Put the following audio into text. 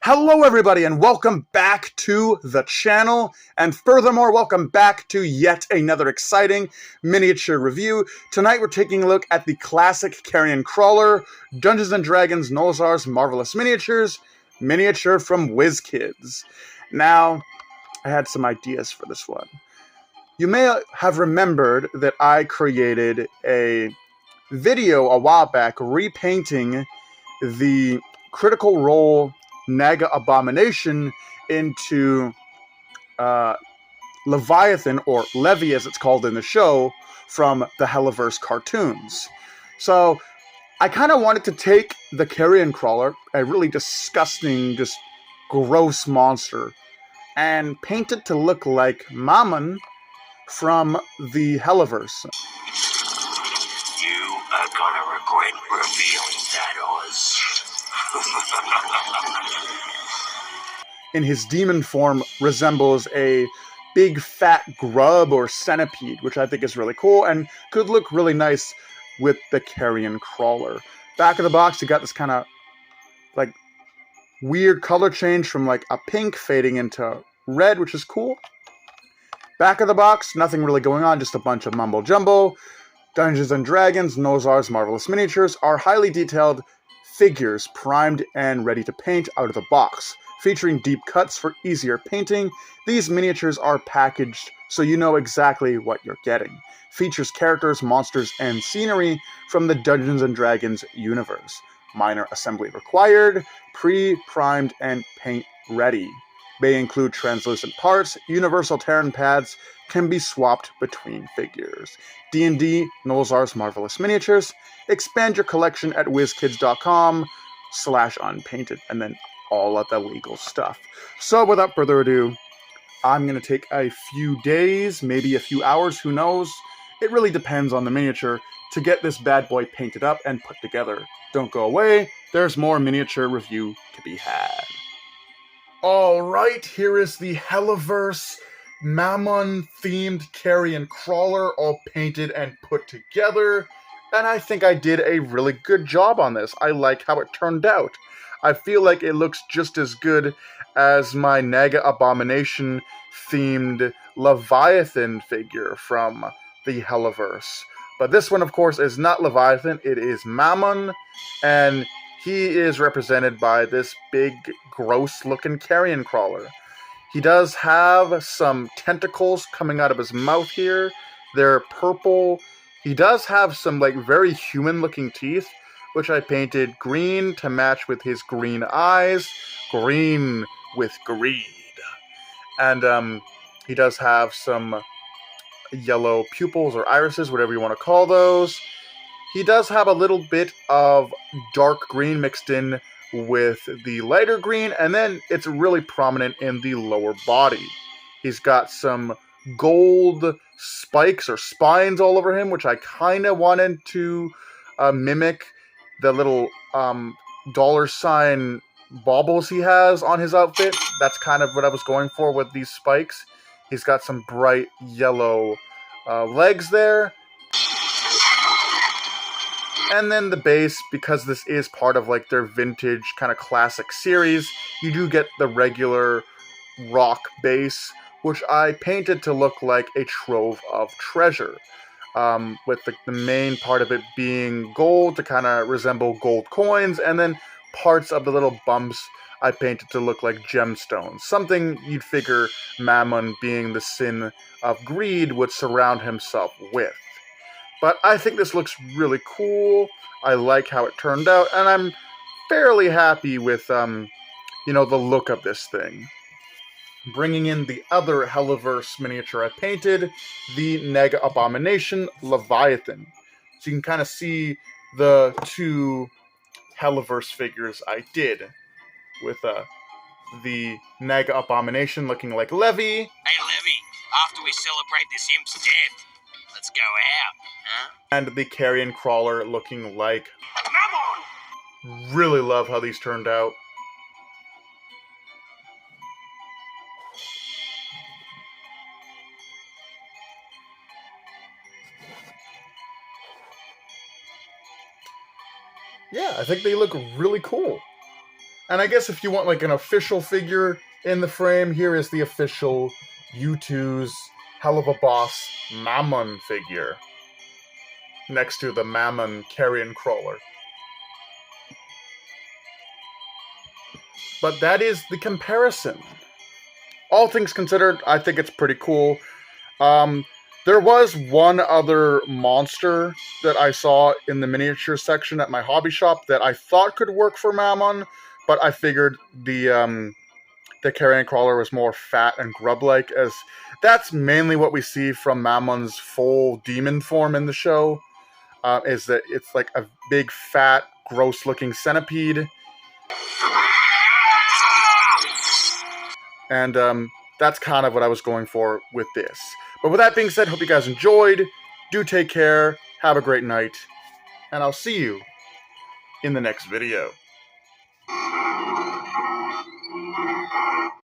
Hello everybody and welcome back to the channel, and furthermore welcome back to yet another exciting miniature review. Tonight we're taking a look at the classic Carrion Crawler, Dungeons & Dragons Nolzar's Marvelous Miniatures, miniature from WizKids. Now, I had some ideas for this one. You may have remembered that I created a video a while back repainting the Critical Role Naga Abomination into Leviathan, or Levy as it's called in the show, from the Helluva's cartoons. So I kind of wanted to take the Carrion Crawler, a really disgusting, just gross monster, and paint it to look like Mammon from the Helluverse. You are gonna regret revealing that, Oz. In his demon form, resembles a big fat grub or centipede, which I think is really cool and could look really nice with the Carrion Crawler. Back of the box, you got this kind of like weird color change from like a pink fading into red, which is cool. Back of the box, nothing really going on, just a bunch of mumbo jumbo. Dungeons & Dragons Nolzar's Marvelous Miniatures are highly detailed figures primed and ready to paint out of the box. Featuring deep cuts for easier painting, these miniatures are packaged so you know exactly what you're getting. Features characters, monsters, and scenery from the Dungeons & Dragons universe. Minor assembly required, pre-primed and paint ready. May include translucent parts, universal Terran pads, can be swapped between figures. D&D Nolzar's Marvelous Miniatures. Expand your collection at wizkids.com/unpainted, and then all of the legal stuff. So without further ado, I'm going to take a few days, maybe a few hours, who knows? It really depends on the miniature to get this bad boy painted up and put together. Don't go away, there's more miniature review to be had. Alright, here is the Helluverse Mammon-themed Carrion Crawler all painted and put together, and I think I did a really good job on this. I like how it turned out. I feel like it looks just as good as my Naga Abomination-themed Leviathan figure from the Helluverse. But this one, of course, is not Leviathan, it is Mammon, and he is represented by this big, gross-looking Carrion Crawler. He does have some tentacles coming out of his mouth here. They're purple. He does have some, like, very human-looking teeth, which I painted green to match with his green eyes. Green with greed. And he does have some yellow pupils or irises, whatever you want to call those. He does have a little bit of dark green mixed in with the lighter green, and then it's really prominent in the lower body. He's got some gold spikes or spines all over him, which I kind of wanted to mimic the little $sign baubles he has on his outfit. That's kind of what I was going for with these spikes. He's got some bright yellow legs there. And then the base, because this is part of like their vintage kind of classic series, you do get the regular rock base, which I painted to look like a trove of treasure. With the main part of it being gold to kind of resemble gold coins, and then parts of the little bumps I painted to look like gemstones. Something you'd figure Mammon, being the sin of greed, would surround himself with. But I think this looks really cool. I like how it turned out, and I'm fairly happy with, the look of this thing. Bringing in the other Helluverse miniature I painted, the Naga Abomination Leviathan. So you can kind of see the two Helluverse figures I did, with the Naga Abomination looking like Levy. Hey, Levy, After we celebrate this imp's death, let's go out, huh? And the carrion crawler looking like. Mammon! Really love how these turned out. Yeah, I think they look really cool. And I guess if you want like an official figure in the frame, here is the official U2's Helluva boss Mammon figure. Next to the Mammon carrion crawler. But that is the comparison. All things considered, I think it's pretty cool. There was one other monster that I saw in the miniature section at my hobby shop that I thought could work for Mammon, but I figured the carrion crawler was more fat and grub-like, as that's mainly what we see from Mammon's full demon form in the show, is that it's like a big, fat, gross-looking centipede. And that's kind of what I was going for with this. But with that being said, hope you guys enjoyed. Do take care. Have a great night. And I'll see you in the next video.